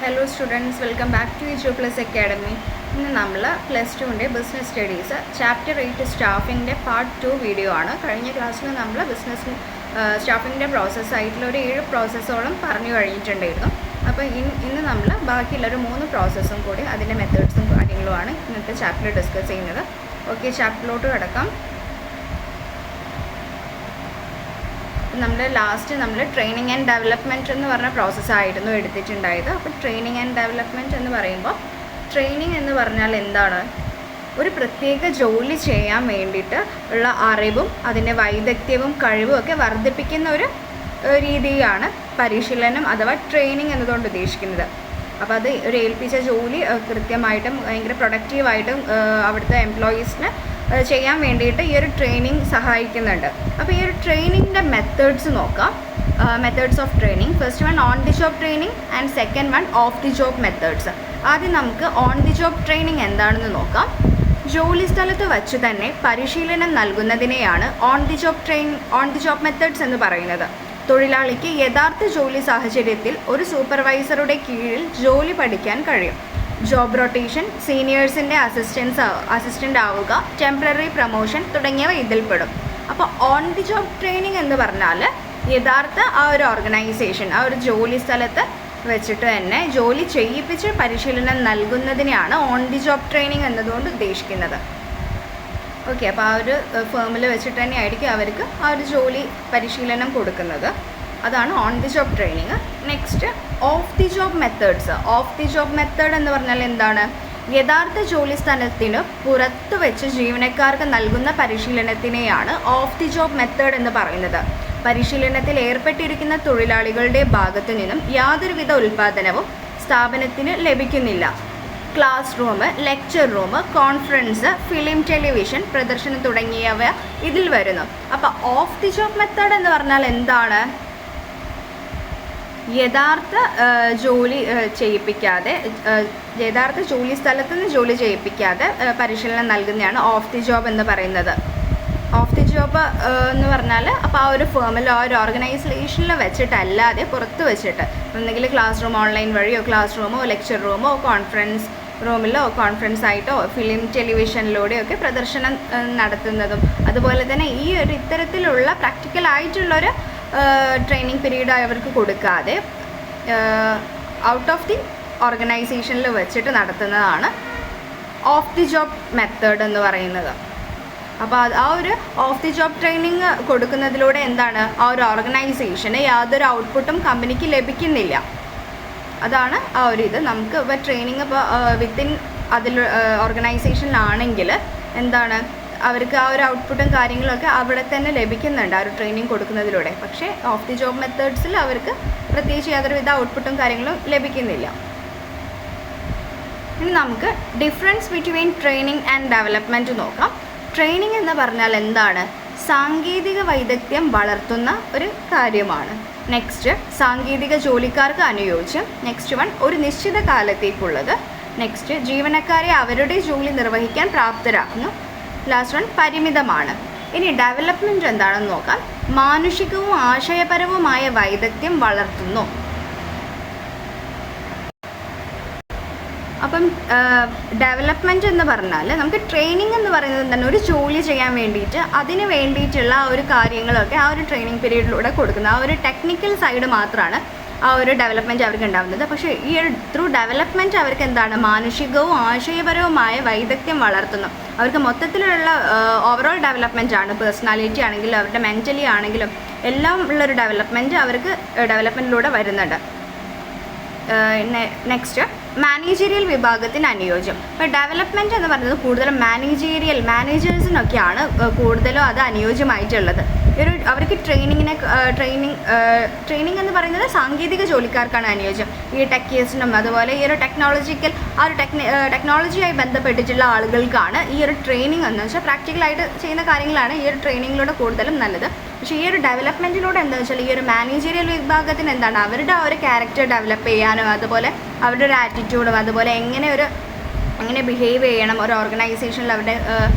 Hello students, welcome back to EJO Plus Academy. ഇന്ന് നമ്മൾ plus ടുവിൻ്റെ ബിസിനസ് സ്റ്റഡീസ് ചാപ്റ്റർ 8 സ്റ്റാഫിൻ്റെ പാർട്ട് 2 വീഡിയോ ആണ്. കഴിഞ്ഞ ക്ലാസ്സിൽ നമ്മൾ ബിസിനസ് സ്റ്റാഫിൻ്റെ പ്രോസസ്സായിട്ടുള്ള ഒരു 7 പ്രോസസ്സോളം പറഞ്ഞു കഴിഞ്ഞിട്ടുണ്ടായിരുന്നു. അപ്പോൾ ഇന്ന് നമ്മൾ ബാക്കിയുള്ളൊരു 3 പ്രോസസ്സും കൂടി അതിൻ്റെ മെത്തേഡ്സും കാര്യങ്ങളുമാണ് ഇന്നത്തെ ചാപ്റ്ററിൽ ഡിസ്കസ് ചെയ്യുന്നത്. ഓക്കെ, ചാപ്റ്ററിലോട്ട് കിടക്കാം. നമ്മൾ ട്രെയിനിങ് ആൻഡ് ഡെവലപ്മെൻറ്റ് എന്ന് പറഞ്ഞ പ്രോസസ്സായിരുന്നു എടുത്തിട്ടുണ്ടായത്. അപ്പോൾ ട്രെയിനിങ് ആൻഡ് ഡെവലപ്മെൻറ്റ് എന്ന് പറയുമ്പോൾ ട്രെയിനിങ് എന്ന് പറഞ്ഞാൽ എന്താണ്? ഒരു പ്രത്യേക ജോലി ചെയ്യാൻ വേണ്ടിയിട്ട് ഉള്ള അറിവും അതിൻ്റെ വൈദഗ്ധ്യവും കഴിവും ഒക്കെ വർദ്ധിപ്പിക്കുന്ന ഒരു രീതിയാണ് പരിശീലനം അഥവാ ട്രെയിനിങ് എന്നതുകൊണ്ട് ഉദ്ദേശിക്കുന്നത്. അപ്പോൾ അത് ഒരു ഏൽപ്പിച്ച ജോലി കൃത്യമായിട്ടും ഭയങ്കര പ്രൊഡക്റ്റീവായിട്ടും അവിടുത്തെ എംപ്ലോയീസിന് ചെയ്യാൻ വേണ്ടിയിട്ട് ഈ ഒരു ട്രെയിനിങ് സഹായിക്കുന്നുണ്ട്. അപ്പോൾ ഈ ഒരു ട്രെയിനിങ്ങിൻ്റെ മെത്തേഡ്സ് നോക്കാം. Methods of training. First one on the job training and second one of the job methods. ആദ്യം നമുക്ക് ഓൺ ദി ജോബ് ട്രെയിനിങ് എന്താണെന്ന് നോക്കാം. ജോലി സ്ഥലത്ത് വച്ച് തന്നെ പരിശീലനം നൽകുന്നതിനെയാണ് ഓൺ ദി ജോബ് മെത്തേഡ്സ് എന്ന് പറയുന്നത്. തൊഴിലാളിക്ക് യഥാർത്ഥ ജോലി സാഹചര്യത്തിൽ ഒരു സൂപ്പർവൈസറുടെ കീഴിൽ ജോലി പഠിക്കാൻ കഴിയും. ജോബ് റൊട്ടേഷൻ, സീനിയേഴ്സിൻ്റെ അസിസ്റ്റൻ്റ് ആവുക, ടെമ്പററി പ്രൊമോഷൻ തുടങ്ങിയവ ഇതിൽപ്പെടും. അപ്പോൾ ഓൺ ദി ജോബ് ട്രെയിനിങ് എന്ന് പറഞ്ഞാൽ യഥാർത്ഥ ആ ഒരു ഓർഗനൈസേഷൻ ആ ഒരു ജോലി സ്ഥലത്ത് വെച്ചിട്ട് തന്നെ ജോലി ചെയ്യിപ്പിച്ച് പരിശീലനം നൽകുന്നതിനെയാണ് ഓൺ ദി ജോബ് ട്രെയിനിങ് എന്നതുകൊണ്ട് ഉദ്ദേശിക്കുന്നത്. ഓക്കെ, അപ്പോൾ ആ ഒരു ഫേമിൽ വെച്ചിട്ട് തന്നെ ആയിരിക്കും അവർക്ക് ആ ഒരു ജോലി പരിശീലനം കൊടുക്കുന്നത്. അതാണ് on the job training. Next of the job methods. Of the job method എന്ന് പറഞ്ഞാൽ എന്താണ്? യഥാർത്ഥ ജോലി സ്ഥലത്തിന് പുറത്ത് വെച്ച് ജീവനക്കാർക്ക് നൽകുന്ന പരിശീലനത്തിനെയാണ് ഓഫ് ദി ജോബ് മെത്തേഡ് എന്ന് പറയുന്നത്. പരിശീലനത്തിൽ ഏർപ്പെട്ടിരിക്കുന്ന തൊഴിലാളികളുടെ ഭാഗത്തു നിന്നും യാതൊരുവിധ ഉൽപ്പാദനവും സ്ഥാപനത്തിന് ലഭിക്കുന്നില്ല. Class room, lecture room, conference, film, television പ്രദർശനം തുടങ്ങിയവ ഇതിൽ വരുന്നു. അപ്പോൾ ഓഫ് ദി ജോബ് മെത്തേഡ് എന്ന് പറഞ്ഞാൽ എന്താണ്? യഥാർത്ഥ ജോലി ചെയ്യിപ്പിക്കാതെ, യഥാർത്ഥ ജോലി സ്ഥലത്ത് നിന്ന് ജോലി ചെയ്യിപ്പിക്കാതെ പരിശീലനം നൽകുന്നതാണ് ഓഫ് ദി ജോബ് എന്ന് പറയുന്നത്. ഓഫ് ദി ജോബ് എന്ന് പറഞ്ഞാൽ അപ്പോൾ ആ ഒരു ഫേമിലോ ആ ഒരു ഓർഗനൈസേഷനിൽ വെച്ചിട്ടല്ലാതെ പുറത്ത് വെച്ചിട്ട് ഒന്നെങ്കിൽ ക്ലാസ് റൂം ഓൺലൈൻ വഴിയോ ക്ലാസ് റൂമോ ലെക്ചർ റൂമോ കോൺഫറൻസ് റൂമിലോ കോൺഫറൻസ് ആയിട്ടോ ഫിലിം ടെലിവിഷനിലൂടെയോ ഒക്കെ പ്രദർശനം നടത്തുന്നതും അതുപോലെ തന്നെ ഈ ഒരു ഇത്തരത്തിലുള്ള പ്രാക്ടിക്കലായിട്ടുള്ളൊരു ട്രെയിനിങ് പീരീഡ് അവർക്ക് കൊടുക്കാതെ ഔട്ട് ഓഫ് ദി ഓർഗനൈസേഷനിൽ വെച്ചിട്ട് നടത്തുന്നതാണ് ഓഫ് ദി ജോബ് മെത്തേഡ് എന്ന് പറയുന്നത്. അപ്പോൾ ആ ഒരു ഓഫ് ദി ജോബ് ട്രെയിനിങ് കൊടുക്കുന്നതിലൂടെ എന്താണ്? ആ ഒരു ഓർഗനൈസേഷന് യാതൊരു ഔട്ട്പുട്ടും കമ്പനിക്ക് ലഭിക്കുന്നില്ല. അതാണ് ആ ഒരു ഇത്. നമുക്ക് ഇപ്പോൾ ട്രെയിനിങ് ഇപ്പോൾ വിത്തിൻ അതിൽ ഓർഗനൈസേഷനിലാണെങ്കിൽ എന്താണ് അവർക്ക് ആ ഒരു ഔട്ട്പുട്ടും കാര്യങ്ങളൊക്കെ അവിടെ തന്നെ ലഭിക്കുന്നുണ്ട് ആ ഒരു ട്രെയിനിങ് കൊടുക്കുന്നതിലൂടെ. പക്ഷേ ഓഫ് ദി ജോബ് മെത്തേഡ്സിൽ അവർക്ക് പ്രത്യേകിച്ച് യാതൊരുവിധ ഔട്ട്പുട്ടും കാര്യങ്ങളും ലഭിക്കുന്നില്ല. ഇനി നമുക്ക് difference between training and development നോക്കാം. ട്രെയിനിങ് എന്ന് പറഞ്ഞാൽ എന്താണ്? സാങ്കേതിക വൈദഗ്ധ്യം വളർത്തുന്ന ഒരു കാര്യമാണ്. നെക്സ്റ്റ് സാങ്കേതിക ജോലിക്കാർക്ക് അനുയോജ്യം. നെക്സ്റ്റ് വൺ ഒരു നിശ്ചിത കാലത്തേക്കുള്ളത്. നെക്സ്റ്റ് ജീവനക്കാരെ അവരുടെ ജോലി നിർവഹിക്കാൻ പ്രാപ്തരാക്കുന്നു. ലാസ്റ്റ് വൺ പരിമിതമാണ്. ഇനി ഡെവലപ്മെൻറ്റ് എന്താണെന്ന് നോക്കാം. മാനുഷികവും ആശയപരവുമായ വൈദഗ്ധ്യം വളർത്തുന്നു. അപ്പം ഡെവലപ്മെൻറ്റ് എന്ന് പറഞ്ഞാൽ നമുക്ക് ട്രെയിനിങ് എന്ന് പറയുന്നത് തന്നെ ഒരു ജോലി ചെയ്യാൻ വേണ്ടിയിട്ട് അതിന് വേണ്ടിയിട്ടുള്ള ആ ഒരു കാര്യങ്ങളൊക്കെ ആ ഒരു ട്രെയിനിങ് പീരീഡിലൂടെ കൊടുക്കുന്നത്. ആ ഒരു ടെക്നിക്കൽ സൈഡ് മാത്രമാണ് ആ ഒരു ഡെവലപ്മെൻറ്റ് അവർക്ക് ഉണ്ടാകുന്നത്. പക്ഷേ ഈ ഒരു ത്രൂ ഡെവലപ്മെൻറ്റ് അവർക്ക് എന്താണ്? മാനുഷികവും ആശയപരവുമായ വൈദഗ്ധ്യം വളർത്തുന്നു. അവർക്ക് മൊത്തത്തിലുള്ള ഓവറോൾ ഡെവലപ്മെൻറ്റ് ആണ്. പേഴ്സണാലിറ്റി ആണെങ്കിലും അവരുടെ മെൻ്റലി ആണെങ്കിലും എല്ലാം ഉള്ളൊരു ഡെവലപ്മെൻറ്റ് അവർക്ക് ഡെവലപ്മെൻറ്റിലൂടെ വരുന്നുണ്ട്. നെക്സ്റ്റ് മാനേജീരിയൽ വിഭാഗത്തിന് അനുയോജ്യം. ഇപ്പോൾ ഡെവലപ്മെൻറ്റ് എന്ന് പറയുന്നത് കൂടുതലും മാനേജേഴ്സിനൊക്കെയാണ് കൂടുതലും അത് അനുയോജ്യമായിട്ടുള്ളത്. അവർക്ക് ട്രെയിനിങ് എന്ന് പറയുന്നത് സാങ്കേതിക ജോലിക്കാർക്കാണ് അനുയോജ്യം. ഈ ടെക്കിയസിനും അതുപോലെ ഈ ഒരു ടെക്നോളജിയായി ബന്ധപ്പെട്ടിട്ടുള്ള ആളുകൾക്കാണ് ഈ ഒരു ട്രെയിനിങ് എന്ന് വെച്ചാൽ പ്രാക്ടിക്കലായിട്ട് ചെയ്യുന്ന കാര്യങ്ങളാണ് ഈ ഒരു ട്രെയിനിങ്ങിലൂടെ കൂടുതലും നല്ലത്. പക്ഷേ ഈ ഒരു ഡെവലപ്മെൻറ്റിലൂടെ എന്താണെന്ന് വെച്ചാൽ ഈ ഒരു മാനേജീരിയൽ വിഭാഗത്തിന് എന്താണ് അവരുടെ ആ ഒരു ക്യാരക്ടർ ഡെവലപ്പ് ചെയ്യാനും അതുപോലെ അവരുടെ ഒരു ആറ്റിറ്റ്യൂഡും അതുപോലെ എങ്ങനെ ബിഹേവ് ചെയ്യണം ഒരു ഓർഗനൈസേഷനിൽ അവരുടെ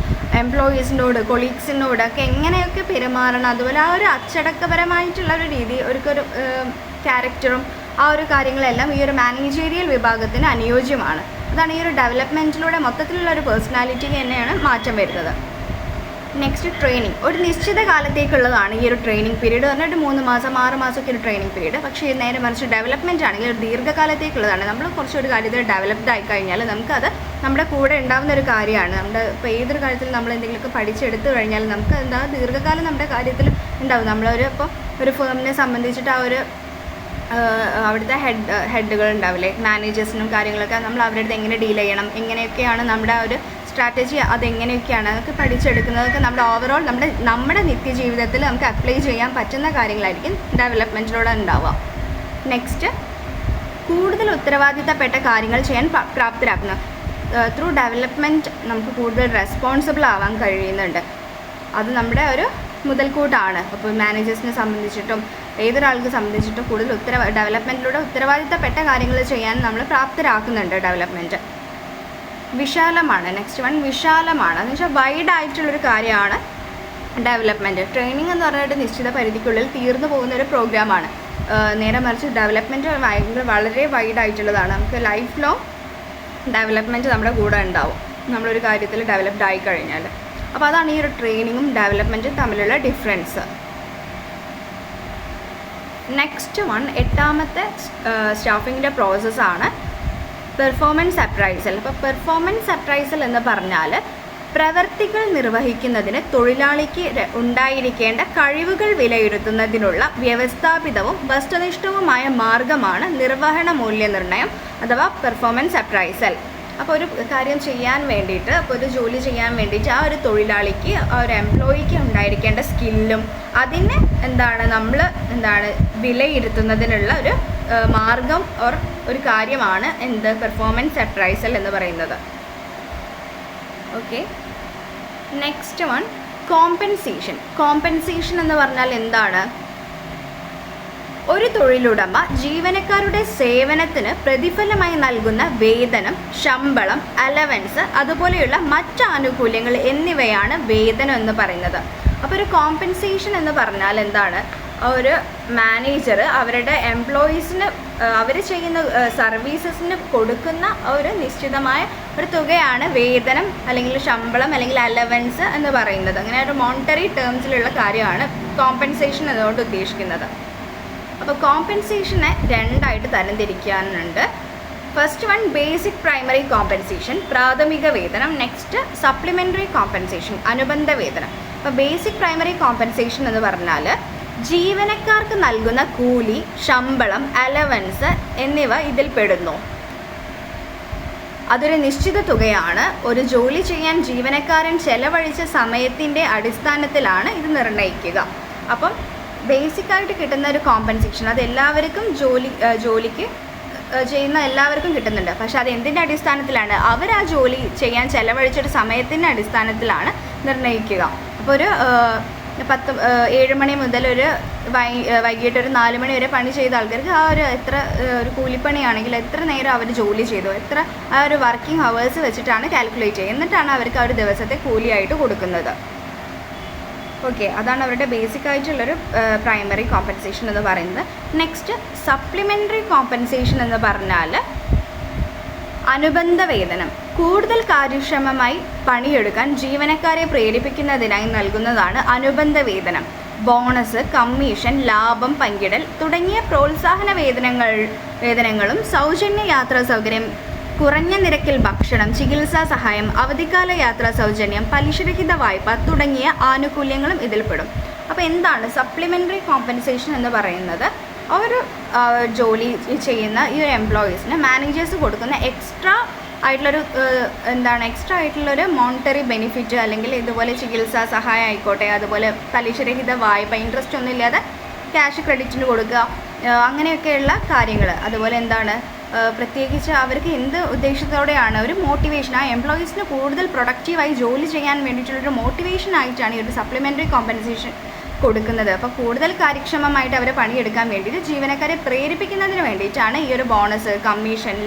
എംപ്ലോയീസിനോട് കൊളീഗ്സിനോടൊക്കെ എങ്ങനെയൊക്കെ പെരുമാറണം അതുപോലെ ആ ഒരു അച്ചടക്കപരമായിട്ടുള്ള ഒരു രീതി അവർക്കൊരു ക്യാരക്ടറും ആ ഒരു കാര്യങ്ങളെല്ലാം ഈ ഒരു മാനേജീരിയൽ വിഭാഗത്തിന് അനുയോജ്യമാണ്. അതാണ് ഈ ഒരു ഡെവലപ്മെൻറ്റിലൂടെ മൊത്തത്തിലുള്ള ഒരു പേഴ്സണാലിറ്റിക്ക് തന്നെയാണ് മാറ്റം വരുന്നത്. Next training. ഒരു നിശ്ചിത കാലത്തേക്കുള്ളതാണ് ഈ ഒരു ട്രെയിനിങ് പീരീഡ് പറഞ്ഞിട്ട് 3 മാസം 6 മാസമൊക്കെ ഒരു ട്രെയിനിങ് പീരീഡ്. പക്ഷേ നേരെ മറിച്ച് ഡെവലപ്മെൻറ്റ് ആണെങ്കിൽ ഒരു ദീർഘകാലത്തേക്കുള്ളതാണ്. നമ്മൾ കുറച്ചൊരു കാര്യത്തിൽ ഡെവലപ്ഡ് ആയി കഴിഞ്ഞാൽ നമുക്കത് നമ്മുടെ കൂടെ ഉണ്ടാകുന്ന ഒരു കാര്യമാണ്. നമ്മുടെ ഇപ്പോൾ ഏതൊരു കാര്യത്തിൽ നമ്മൾ എന്തെങ്കിലുമൊക്കെ പഠിച്ചെടുത്ത് കഴിഞ്ഞാൽ നമുക്ക് എന്താ ദീർഘകാലം നമ്മുടെ കാര്യത്തിൽ ഉണ്ടാവും. നമ്മളൊരു ഇപ്പോൾ ഒരു ഫേമിനെ സംബന്ധിച്ചിട്ട് ആ ഒരു അവിടുത്തെ ഹെഡുകൾ ഉണ്ടാവില്ലേ, മാനേജേഴ്സിനും കാര്യങ്ങളൊക്കെ നമ്മൾ അവരുടെ അടുത്ത് എങ്ങനെ ഡീൽ ചെയ്യണം, എങ്ങനെയൊക്കെയാണ് നമ്മുടെ ആ ഒരു സ്ട്രാറ്റജി, അതെങ്ങനെയൊക്കെയാണ് അതൊക്കെ പഠിച്ചെടുക്കുന്നതൊക്കെ നമ്മുടെ ഓവറോൾ നമ്മുടെ നിത്യജീവിതത്തിൽ നമുക്ക് അപ്ലൈ ചെയ്യാൻ പറ്റുന്ന കാര്യങ്ങളായിരിക്കും ഡെവലപ്മെൻറ്റിലൂടെ ഉണ്ടാവുക. നെക്സ്റ്റ്, കൂടുതൽ ഉത്തരവാദിത്തപ്പെട്ട കാര്യങ്ങൾ ചെയ്യാൻ പ്രാപ്തരാക്കുന്ന. ത്രൂ ഡെവലപ്മെൻറ്റ് നമുക്ക് കൂടുതൽ റെസ്പോൺസിബിൾ ആവാൻ കഴിയുന്നുണ്ട്. അത് നമ്മുടെ ഒരു മുതൽക്കൂട്ടാണ്. അപ്പോൾ മാനേജേഴ്സിനെ സംബന്ധിച്ചിട്ടും ഏതൊരാൾക്ക് സംബന്ധിച്ചിട്ടും കൂടുതൽ ഡെവലപ്മെൻറ്റിലൂടെ ഉത്തരവാദിത്തപ്പെട്ട കാര്യങ്ങൾ ചെയ്യാൻ നമ്മൾ പ്രാപ്തരാക്കുന്നുണ്ട് ഡെവലപ്മെൻറ്റ്. വിശാലമാണ്. നെക്സ്റ്റ് വൺ വിശാലമാണ് എന്ന് വെച്ചാൽ വൈഡ് ആയിട്ടുള്ളൊരു കാര്യമാണ് ഡെവലപ്മെൻറ്റ്. ട്രെയിനിങ് എന്ന് പറഞ്ഞിട്ട് നിശ്ചിത പരിധിക്കുള്ളിൽ തീർന്നു പോകുന്ന ഒരു പ്രോഗ്രാമാണ്. നേരെ മറിച്ച് ഡെവലപ്മെൻറ്റ് വളരെ വൈഡ് ആയിട്ടുള്ളതാണ്. നമുക്ക് ലൈഫ് ലോങ് ഡെവലപ്മെൻറ്റ് നമ്മുടെ കൂടെ ഉണ്ടാവും നമ്മളൊരു കാര്യത്തിൽ ഡെവലപ്ഡ് ആയി കഴിഞ്ഞാൽ. അപ്പോൾ അതാണ് ഈ ഒരു ട്രെയിനിങ്ങും ഡെവലപ്മെൻറ്റും തമ്മിലുള്ള ഡിഫറൻസ്. നെക്സ്റ്റ് വൺ 8ാമത്തെ സ്റ്റാഫിങ്ങിൻ്റെ പ്രോസസ്സാണ് പെർഫോമൻസ് അപ്രൈസൽ. അപ്പോൾ പെർഫോമൻസ് അപ്രൈസൽ എന്ന് പറഞ്ഞാൽ പ്രവർത്തികൾ നിർവഹിക്കുന്നതിന് തൊഴിലാളിക്ക് ഉണ്ടായിരിക്കേണ്ട കഴിവുകൾ വിലയിരുത്തുന്നതിനുള്ള വ്യവസ്ഥാപിതവും വസ്തുനിഷ്ഠവുമായ മാർഗമാണ് നിർവഹണ മൂല്യനിർണ്ണയം അഥവാ പെർഫോമൻസ് അപ്രൈസൽ. അപ്പോൾ ഒരു കാര്യം ചെയ്യാൻ വേണ്ടിയിട്ട്, അപ്പോൾ ഒരു ജോലി ചെയ്യാൻ വേണ്ടിയിട്ട് ആ ഒരു തൊഴിലാളിക്ക്, ആ ഒരു എംപ്ലോയിക്ക് ഉണ്ടായിരിക്കേണ്ട സ്കില്ലും അതിനെ നമ്മൾ വിലയിരുത്തുന്നതിനുള്ള ഒരു മാർഗം ഒരു കാര്യമാണ് പെർഫോമൻസ് അപ്രൈസൽ എന്ന് പറയുന്നത്. Okay, next one compensation. Compensation എന്ന് പറഞ്ഞാൽ എന്താണ്? ഒരു തൊഴിലുടമ ജീവനക്കാരുടെ സേവനത്തിന് പ്രതിഫലമായി നൽകുന്ന വേതനം, ശമ്പളം, അലവൻസ്, അതുപോലെയുള്ള മറ്റ് ആനുകൂല്യങ്ങൾ എന്നിവയാണ് വേതനം എന്ന് പറയുന്നത്. അപ്പോൾ ഒരു കോമ്പൻസേഷൻ എന്ന് പറഞ്ഞാൽ എന്താണ്? ഒരു മാനേജർ അവരുടെ എംപ്ലോയീസിന് അവർ ചെയ്യുന്ന സർവീസസിന് കൊടുക്കുന്ന ഒരു നിശ്ചിതമായ ഒരു തുകയാണ് വേതനം അല്ലെങ്കിൽ ശമ്പളം അല്ലെങ്കിൽ അലവൻസ് എന്ന് പറയുന്നത്. അങ്ങനെ ഒരു മോണിറ്ററി ടേംസിലുള്ള കാര്യമാണ് കോമ്പൻസേഷൻ എന്നതുകൊണ്ട് ഉദ്ദേശിക്കുന്നത്. അപ്പോൾ കോമ്പൻസേഷനെ രണ്ടായിട്ട് തരംതിരിക്കാനുണ്ട്. First one basic primary compensation, പ്രാഥമിക വേതനം. നെക്സ്റ്റ് സപ്ലിമെൻ്ററി കോമ്പൻസേഷൻ, അനുബന്ധ വേതനം. അപ്പോൾ ബേസിക് പ്രൈമറി കോമ്പൻസേഷൻ എന്ന് പറഞ്ഞാൽ ജീവനക്കാർക്ക് നൽകുന്ന കൂലി, ശമ്പളം, അലവൻസ് എന്നിവ ഇതിൽ പെടുന്നു. അതൊരു നിശ്ചിത തുകയാണ്. ഒരു ജോലി ചെയ്യാൻ ജീവനക്കാരൻ ചെലവഴിച്ച സമയത്തിൻ്റെ അടിസ്ഥാനത്തിലാണ് ഇത് നിർണ്ണയിക്കുക. അപ്പം ബേസിക്കായിട്ട് കിട്ടുന്ന ഒരു കോമ്പൻസേഷൻ അത് എല്ലാവർക്കും ജോലിക്ക് ചെയ്യുന്ന എല്ലാവർക്കും കിട്ടുന്നുണ്ട്. പക്ഷെ അത് എന്തിൻ്റെ അടിസ്ഥാനത്തിലാണ്? അവർ ആ ജോലി ചെയ്യാൻ ചെലവഴിച്ചൊരു സമയത്തിൻ്റെ അടിസ്ഥാനത്തിലാണ് നിർണ്ണയിക്കുക. അപ്പോൾ ഒരു 7 മണി മുതൽ വൈകിട്ട് ഒരു 4 മണി വരെ പണി ചെയ്ത ആൾക്കാർക്ക് ആ ഒരു കൂലിപ്പണിയാണെങ്കിൽ എത്ര നേരം അവർ ജോലി ചെയ്തു, ആ ഒരു വർക്കിംഗ് ഹവേഴ്സ് വെച്ചിട്ടാണ് കാൽക്കുലേറ്റ് ചെയ്യുക. എന്നിട്ടാണ് അവർക്ക് ആ ഒരു ദിവസത്തെ കൂലിയായിട്ട് കൊടുക്കുന്നത്. ഓക്കെ, അതാണ് അവരുടെ ബേസിക് ആയിട്ടുള്ളൊരു പ്രൈമറി കോമ്പൻസേഷൻ എന്ന് പറയുന്നത്. നെക്സ്റ്റ് സപ്ലിമെൻ്ററി കോമ്പൻസേഷൻ എന്ന് പറഞ്ഞാൽ അനുബന്ധ വേതനം. കൂടുതൽ കാര്യക്ഷമമായി പണിയെടുക്കാൻ ജീവനക്കാരെ പ്രേരിപ്പിക്കുന്നതിനായി നൽകുന്നതാണ് അനുബന്ധ വേതനം. ബോണസ്, കമ്മീഷൻ, ലാഭം പങ്കിടൽ തുടങ്ങിയ പ്രോത്സാഹന വേതനങ്ങളും സൗജന്യ യാത്രാ സൗകര്യം, കുറഞ്ഞ നിരക്കിൽ ഭക്ഷണം, ചികിത്സാ സഹായം, അവധിക്കാല യാത്രാ സൗജന്യം, പലിശരഹിത വായ്പ തുടങ്ങിയ ആനുകൂല്യങ്ങളും ഇതിൽപ്പെടും. അപ്പോൾ എന്താണ് സപ്ലിമെൻ്ററി കോമ്പൻസേഷൻ എന്ന് പറയുന്നത്? ഒരു ജോലി ചെയ്യുന്ന ഈ ഒരു എംപ്ലോയീസിന് മാനേജേഴ്സ് കൊടുക്കുന്ന എക്സ്ട്രാ ആയിട്ടുള്ളൊരു മോണിറ്ററി ബെനിഫിറ്റ്, അല്ലെങ്കിൽ ഇതുപോലെ ചികിത്സാ സഹായം ആയിക്കോട്ടെ, അതുപോലെ പലിശരഹിത വായ്പ, ഇൻട്രസ്റ്റ് ഒന്നും ഇല്ലാതെ ക്യാഷ് ക്രെഡിറ്റിന് കൊടുക്കുക, അങ്ങനെയൊക്കെയുള്ള കാര്യങ്ങൾ. അതുപോലെ പ്രത്യേകിച്ച് അവർക്ക് എന്ത് ഉദ്ദേശത്തോടെയാണ് ഒരു മോട്ടിവേഷൻ, ആ എംപ്ലോയീസിന് കൂടുതൽ പ്രൊഡക്റ്റീവായി ജോലി ചെയ്യാൻ വേണ്ടിയിട്ടുള്ളൊരു മോട്ടിവേഷൻ ആയിട്ടാണ് ഈ ഒരു സപ്ലിമെൻ്ററി കോമ്പൻസേഷൻ കൊടുക്കുന്നത്. അപ്പോൾ കൂടുതൽ കാര്യക്ഷമമായിട്ട് അവർ പണിയെടുക്കാൻ വേണ്ടിയിട്ട് ജീവനക്കാരെ പ്രേരിപ്പിക്കുന്നതിന് വേണ്ടിയിട്ടാണ് ഈ ഒരു ബോണസ്, കമ്മീഷൻ,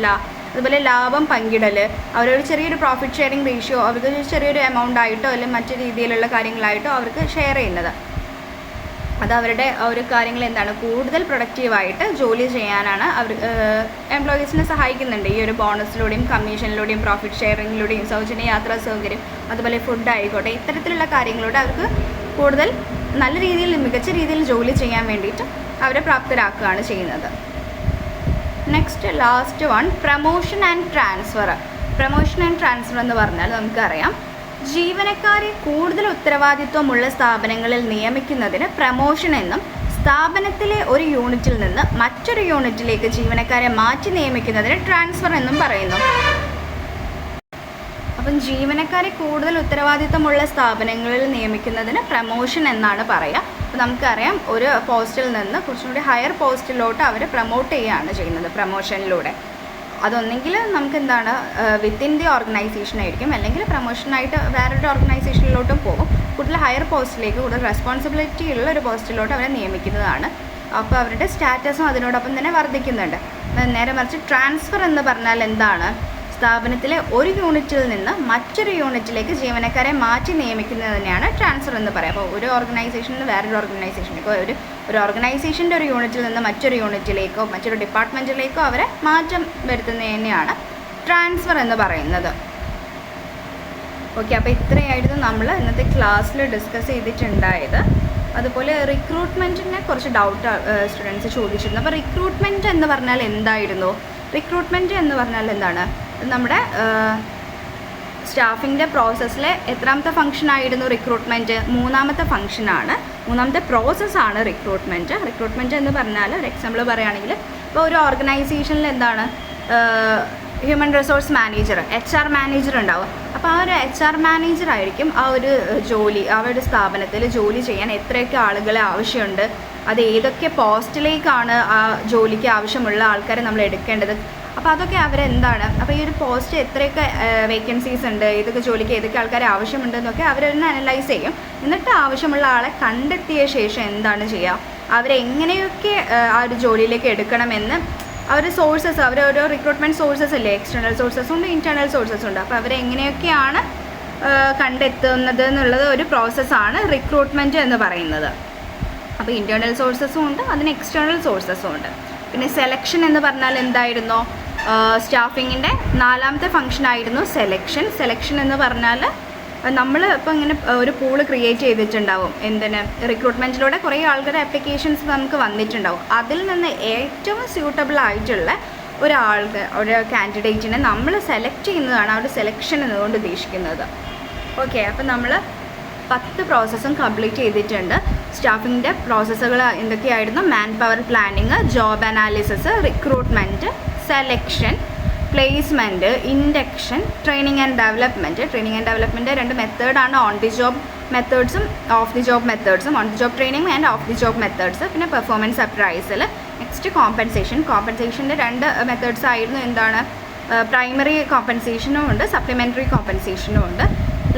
അതുപോലെ ലാഭം പങ്കിടൽ, അവരൊരു ചെറിയൊരു പ്രോഫിറ്റ് ഷെയറിംഗ് റേഷ്യോ അവർക്ക് ചെറിയൊരു എമൗണ്ട് ആയിട്ടോ അല്ലെങ്കിൽ മറ്റു രീതിയിലുള്ള കാര്യങ്ങളായിട്ടോ അവർക്ക് ഷെയർ ചെയ്യുന്നത്. അത് അവരുടെ ഒരു കാര്യങ്ങൾ എന്താണ്, കൂടുതൽ പ്രൊഡക്റ്റീവായിട്ട് ജോലി ചെയ്യാനാണ് അവർ എംപ്ലോയീസിനെ സഹായിക്കുന്നുണ്ട്. ഈ ഒരു ബോണസിലൂടെയും കമ്മീഷനിലൂടെയും പ്രോഫിറ്റ് ഷെയറിങ്ങിലൂടെയും സൗജന്യ യാത്രാ സൗകര്യം, അതുപോലെ ഫുഡ് ആയിക്കോട്ടെ, ഇത്തരത്തിലുള്ള കാര്യങ്ങളിലൂടെ അവർക്ക് കൂടുതൽ നല്ല രീതിയിൽ, മികച്ച രീതിയിൽ ജോലി ചെയ്യാൻ വേണ്ടിയിട്ട് അവരെ പ്രാപ്തരാക്കുകയാണ് ചെയ്യുന്നത്. Next last one, promotion and transfer. Promotion and transfer എന്ന് പറഞ്ഞാൽ നമുക്കറിയാം, ജീവനക്കാരെ കൂടുതൽ ഉത്തരവാദിത്വമുള്ള സ്ഥാപനങ്ങളിൽ നിയമിക്കുന്നതിന് പ്രമോഷൻ എന്നും സ്ഥാപനത്തിലെ ഒരു യൂണിറ്റിൽ നിന്ന് മറ്റൊരു യൂണിറ്റിലേക്ക് ജീവനക്കാരെ മാറ്റി നിയമിക്കുന്നതിന് ട്രാൻസ്ഫർ എന്നും പറയുന്നു. അപ്പം ജീവനക്കാരെ കൂടുതൽ ഉത്തരവാദിത്വമുള്ള സ്ഥാപനങ്ങളിൽ നിയമിക്കുന്നതിന് പ്രമോഷൻ എന്നാണ് പറയുക. അപ്പോൾ നമുക്കറിയാം, ഒരു പോസ്റ്റിൽ നിന്ന് കുറച്ചും കൂടി ഹയർ പോസ്റ്റിലോട്ട് അവർ പ്രൊമോട്ട് ചെയ്യുകയാണ് ചെയ്യുന്നത് പ്രമോഷനിലൂടെ. അതൊന്നെങ്കിൽ നമുക്ക് എന്താണ്, വിത്തിൻ ദി ഓർഗനൈസേഷൻ ആയിരിക്കും, അല്ലെങ്കിൽ പ്രൊമോഷനായിട്ട് വേറൊരു ഓർഗനൈസേഷനിലോട്ടും പോകും. കൂടുതൽ ഹയർ പോസ്റ്റിലേക്ക്, കൂടുതൽ റെസ്പോൺസിബിലിറ്റി ഉള്ള ഒരു പോസ്റ്റിലോട്ട് അവരെ നിയമിക്കുന്നതാണ്. അപ്പോൾ അവരുടെ സ്റ്റാറ്റസും അതിനോടൊപ്പം തന്നെ വർദ്ധിക്കുന്നുണ്ട്. നേരെ മറിച്ച് ട്രാൻസ്ഫർ എന്ന് പറഞ്ഞാൽ എന്താണ്, സ്ഥാപനത്തിലെ ഒരു യൂണിറ്റിൽ നിന്ന് മറ്റൊരു യൂണിറ്റിലേക്ക് ജീവനക്കാരെ മാറ്റി നിയമിക്കുന്നതിനെയാണ് ട്രാൻസ്ഫർ എന്ന് പറയുക. അപ്പോൾ ഒരു ഓർഗനൈസേഷനിൽ നിന്ന് വേറൊരു ഓർഗനൈസേഷനിലേക്കോ, ഒരു ഓർഗനൈസേഷൻ്റെ ഒരു യൂണിറ്റിൽ നിന്ന് മറ്റൊരു യൂണിറ്റിലേക്കോ മറ്റൊരു ഡിപ്പാർട്ട്മെൻറ്റിലേക്കോ അവരെ മാറ്റം വരുത്തുന്നതിനെയാണ് ട്രാൻസ്ഫർ എന്ന് പറയുന്നത്. ഓക്കെ, അപ്പോൾ ഇത്രയായിരുന്നു നമ്മൾ ഇന്നത്തെ ക്ലാസ്സിൽ ഡിസ്കസ് ചെയ്തിട്ടുണ്ടായത്. അതുപോലെ റിക്രൂട്ട്മെൻറ്റിനെ കുറച്ച് ഡൗട്ട് സ്റ്റുഡൻസ് ചോദിച്ചിരുന്നു. അപ്പോൾ റിക്രൂട്ട്മെൻറ്റ് എന്ന് പറഞ്ഞാൽ എന്തായിരുന്നു? റിക്രൂട്ട്മെൻറ്റ് എന്ന് പറഞ്ഞാൽ എന്താണ്, നമ്മുടെ സ്റ്റാഫിൻ്റെ പ്രോസസ്സിലെ എത്രാമത്തെ ഫംഗ്ഷനായിരുന്നു റിക്രൂട്ട്മെൻറ്റ്? മൂന്നാമത്തെ ഫംഗ്ഷനാണ്, മൂന്നാമത്തെ പ്രോസസ്സാണ് റിക്രൂട്ട്മെൻറ്റ്. റിക്രൂട്ട്മെൻറ്റ് എന്ന് പറഞ്ഞാൽ ഒരു എക്സാമ്പിൾ പറയുകയാണെങ്കിൽ, ഇപ്പോൾ ഒരു ഓർഗനൈസേഷനിൽ എന്താണ്, human resource manager, HR manager ഉണ്ടാവും. അപ്പോൾ ആ ഒരു HR മാനേജർ ആയിരിക്കും ആ ഒരു ജോലി, ആ ഒരു സ്ഥാപനത്തിൽ ജോലി ചെയ്യാൻ എത്രയൊക്കെ ആളുകളെ ആവശ്യമുണ്ട്, അത് ഏതൊക്കെ പോസ്റ്റിലേക്കാണ് ആ ജോലിക്ക് ആവശ്യമുള്ള ആൾക്കാരെ നമ്മൾ എടുക്കേണ്ടത്, അപ്പോൾ അതൊക്കെ അവരെന്താണ്, അപ്പോൾ ഈ ഒരു പോസ്റ്റ് എത്രയൊക്കെ വേക്കൻസീസ് ഉണ്ട്, ഏതൊക്കെ ജോലിക്ക് ഏതൊക്കെ ആൾക്കാരെ ആവശ്യമുണ്ടെന്നൊക്കെ അവരൊന്ന് അനലൈസ് ചെയ്യും. എന്നിട്ട് ആവശ്യമുള്ള ആളെ കണ്ടെത്തിയ ശേഷം എന്താണ് ചെയ്യുക, അവരെങ്ങനെയൊക്കെ ആ ഒരു ജോലിയിലേക്ക് എടുക്കണമെന്ന് അവർ സോഴ്സസ്, അവർ ഓരോ റിക്രൂട്ട്മെൻറ്റ് സോഴ്സസ് അല്ലേ, എക്സ്റ്റേണൽ സോഴ്സസും ഉണ്ട്, ഇൻറ്റേർണൽ സോഴ്സസും ഉണ്ട്. അപ്പോൾ അവരെങ്ങനെയൊക്കെയാണ് കണ്ടെത്തുന്നത് എന്നുള്ളത് ഒരു പ്രോസസ്സാണ് റിക്രൂട്ട്മെൻറ്റ് എന്ന് പറയുന്നത്. അപ്പോൾ ഇൻറ്റേർണൽ സോഴ്സസും ഉണ്ട്, അതിന് എക്സ്റ്റേണൽ സോഴ്സസും ഉണ്ട്. പിന്നെ സെലക്ഷൻ എന്ന് പറഞ്ഞാൽ എന്തായിരുന്നു, സ്റ്റാഫിങ്ങിൻ്റെ നാലാമത്തെ ഫംഗ്ഷനായിരുന്നു സെലക്ഷൻ. സെലക്ഷൻ എന്ന് പറഞ്ഞാൽ നമ്മൾ ഇപ്പോൾ ഇങ്ങനെ ഒരു പൂള് ക്രിയേറ്റ് ചെയ്തിട്ടുണ്ടാവും, എന്തിന്, റിക്രൂട്ട്മെൻറ്റിലൂടെ കുറേ ആൾക്കാരുടെ ആപ്ലിക്കേഷൻസ് നമുക്ക് വന്നിട്ടുണ്ടാവും. അതിൽ നിന്ന് ഏറ്റവും സ്യൂട്ടബിൾ ആയിട്ടുള്ള ഒരു കാൻഡിഡേറ്റിനെ നമ്മൾ സെലക്ട് ചെയ്യുന്നതാണ് ആ ഒരു സെലക്ഷൻ എന്നുകൊണ്ട് ഉദ്ദേശിക്കുന്നത്. ഓക്കെ, അപ്പോൾ നമ്മൾ 10 പ്രോസസ്സും കംപ്ലീറ്റ് ചെയ്തിട്ടുണ്ട്. സ്റ്റാഫിങ്ങിൻ്റെ പ്രോസസ്സുകൾ എന്തൊക്കെയായിരുന്നു? Manpower planning, job analysis, recruitment, selection, placement, induction, training and development. Training and development 2 മെത്തേഡാണ്, ഓൺ ദി ജോബ് മെത്തേഡ്സും ഓഫ് ദി ജോബ് മെത്തേഡ്സും. On the job training and off the job methods. പിന്നെ performance appraisal. Next compensation. കോമ്പൻസേഷൻ്റെ 2 methods ആയിരുന്നു, എന്താണ്, primary കോമ്പൻസേഷനും ഉണ്ട്, supplementary കോമ്പൻസേഷനും ഉണ്ട്.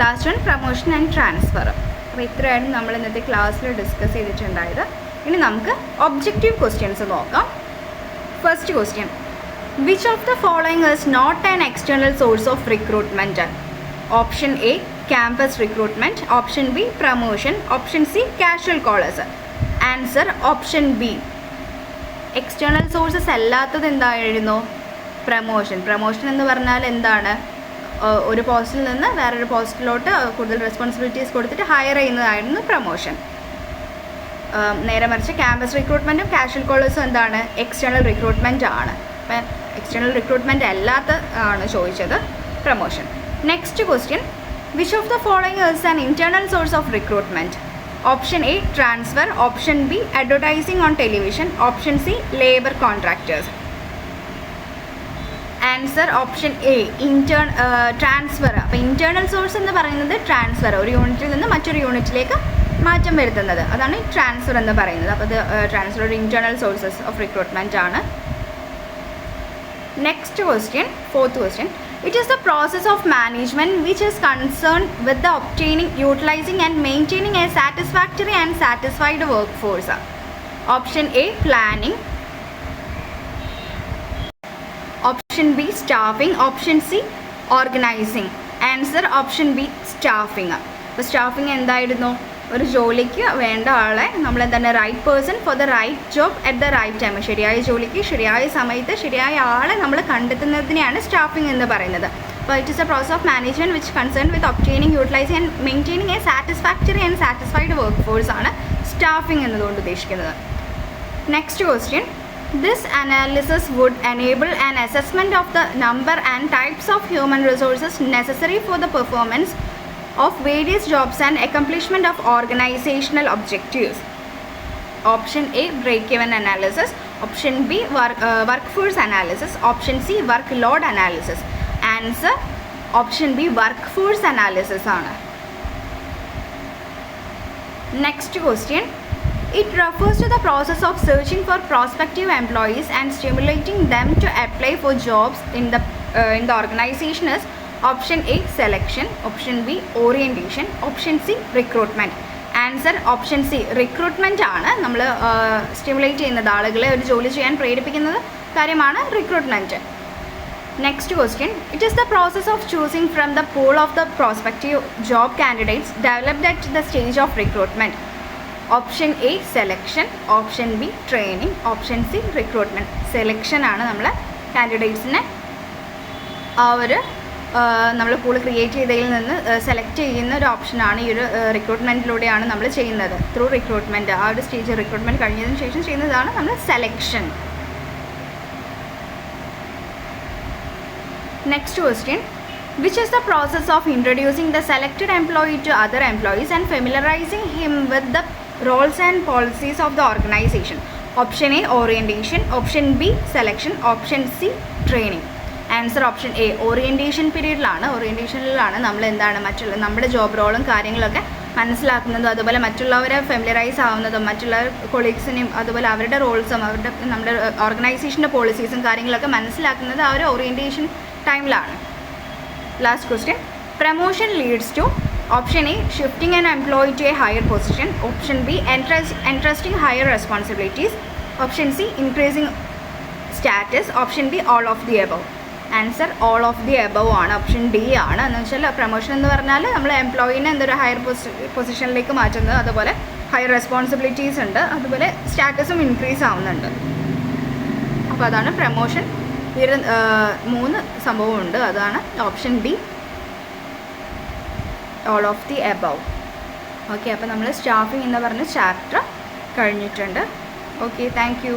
Last one promotion and transfer. അപ്പോൾ ഇത്രയായിരുന്നു നമ്മൾ ഇന്നത്തെ ക്ലാസ്സിൽ ഡിസ്കസ് ചെയ്തിട്ടുണ്ടായത്. ഇനി നമുക്ക് ഒബ്ജക്റ്റീവ് ക്വസ്റ്റ്യൻസ് നോക്കാം. First question, which of the following is not an external source of recruitment? Option A campus recruitment, option B promotion, option C casual callers. Answer option B. External sources അല്ലാത്തത് എന്തായിരുന്നു? Promotion. Promotion എന്ന് പറഞ്ഞാൽ എന്താണ്, ഒരു പോസ്റ്റിൽ നിന്ന് വേറൊരു പോസ്റ്റിലോട്ട് കൂടുതൽ റെസ്പോൺസിബിലിറ്റീസ് കൊടുത്തിട്ട് ഹയർ ചെയ്യുന്നതായിരുന്നു പ്രമോഷൻ. നേരെ മറിച്ച് ക്യാമ്പസ് റിക്രൂട്ട്മെൻറ്റും കാഷ്വൽ കോളേഴ്സും എന്താണ്, എക്സ്റ്റേണൽ റിക്രൂട്ട്മെൻറ്റ് ആണ്. അപ്പം എക്സ്റ്റേണൽ റിക്രൂട്ട്മെൻറ്റ് അല്ലാത്ത ആണ് ചോദിച്ചത്, promotion. Next question, which of the following is an internal source of recruitment? Option A transfer, option B advertising on television, option C labour contractors. Answer option A, transfer. അപ്പോൾ internal source എന്ന് പറയുന്നത് transfer, ഒരു യൂണിറ്റിൽ നിന്ന് മറ്റൊരു യൂണിറ്റിലേക്ക് മാറ്റം വരുത്തുന്നത്, അതാണ് ട്രാൻസ്ഫർ എന്ന് പറയുന്നത്. അപ്പോൾ ഇത് ട്രാൻസ്ഫർ ഒരു ഇൻറ്റേർണൽ സോഴ്സസ് ഓഫ് റിക്രൂട്ട്മെൻറ്റ് ആണ്. Next question, fourth question, which is the process of management which is concerned with the obtaining, utilizing and maintaining a satisfactory and satisfied workforce? Option A planning, option B staffing, option C organizing. Answer option B staffing. അപ്പോൾ staffing എന്തായിരുന്നു? ഒരു ജോലിക്ക് വേണ്ട ആളെ നമ്മൾ എന്താണ് right person for the right job at the right time, ശരിയായ ജോലിക്ക് ശരിയായ സമയത്ത് ശരിയായ ആളെ നമ്മൾ കണ്ടെത്തുന്നതിനെയാണ് സ്റ്റാഫിംഗ് എന്ന് പറയുന്നത്. അപ്പോൾ it is A process of management which concern with obtaining, utilising and maintaining A satisfactory and satisfied work force ആണ് സ്റ്റാഫിംഗ് എന്നതുകൊണ്ട് ഉദ്ദേശിക്കുന്നത്. Next question, this analysis would enable an assessment of the number and types of human resources necessary for the performance of various jobs and accomplishment of organizational objectives. Option A, break-even analysis. Option B, workforce analysis. Option C, workload analysis. Answer option B, workforce analysis ആണ്. Next question, it refers to the process of searching for prospective employees and stimulating them to apply for jobs in the organization. Is option A, selection. Option B, orientation. Option C, recruitment. Answer option C, recruitment ആണ്. നമ്മൾ stimulate ചെയ്യുന്നത്, ആളുകളെ ഒരു ജോലി ചെയ്യാൻ പ്രേരിപ്പിക്കുന്നത് കാര്യമാണ് recruitment. Next question, it is the process of choosing from the pool of the prospective job candidates developed at the stage of recruitment. Option A selection, option B training, option C recruitment. Selection ആണ് നമ്മൾ കാൻഡിഡേറ്റ്സിനെ ആ ഒരു നമ്മൾ pool create ചെയ്തതിൽ നിന്ന് select ചെയ്യുന്ന ഒരു ഓപ്ഷനാണ് ഈ ഒരു റിക്രൂട്ട്മെൻറ്റിലൂടെയാണ് നമ്മൾ ചെയ്യുന്നത്. ത്രൂ റിക്രൂട്ട്മെൻറ്റ്, ആ ഒരു സ്റ്റേജ് റിക്രൂട്ട്മെൻറ്റ് കഴിഞ്ഞതിന് ശേഷം ചെയ്യുന്നതാണ് നമ്മൾ selection. Next question, which is the process of introducing the selected employee to other employees and familiarizing him with the roles and policies of the organization. Option A, orientation. Option B, selection. Option C, training. Answer option A, orientation പീരീഡിലാണ്. ഓറിയൻറ്റേഷനിലാണ് നമ്മൾ എന്താണ് നമ്മുടെ job റോളും കാര്യങ്ങളൊക്കെ മനസ്സിലാക്കുന്നതും അതുപോലെ മറ്റുള്ളവരെ familiarise ആവുന്നതും മറ്റുള്ള കൊളീഗ്സിനെയും അതുപോലെ അവരുടെ റോൾസും അവരുടെ നമ്മുടെ ഓർഗനൈസേഷൻ്റെ പോളിസീസും കാര്യങ്ങളൊക്കെ മനസ്സിലാക്കുന്നത് ആ ഒരു ഓറിയൻറ്റേഷൻ ടൈമിലാണ്. Last question, promotion leads to option A shifting an employee to a higher position. Option B entrusting higher responsibilities. Option C increasing status. Option D all of the above. Answer all of the above ആണ്, option D ആണ്. എന്ന് വെച്ചാൽ promotion എന്ന് പറഞ്ഞാൽ നമ്മൾ എംപ്ലോയിനെ എന്തൊരു higher പൊസിഷനിലേക്ക് മാറ്റുന്നത്, അതുപോലെ ഹയർ റെസ്പോൺസിബിലിറ്റീസ് ഉണ്ട്, അതുപോലെ സ്റ്റാറ്റസും ഇൻക്രീസ് ആവുന്നുണ്ട്. അപ്പോൾ അതാണ് പ്രമോഷൻ. ഈ 3 സംഭവമുണ്ട്, അതാണ് option D, all of the above. Okay, അപ്പോൾ നമ്മൾ സ്റ്റാഫിംഗ് എന്ന് പറഞ്ഞ ചാപ്റ്റർ കഴിഞ്ഞിട്ടുണ്ട്. Okay, thank you.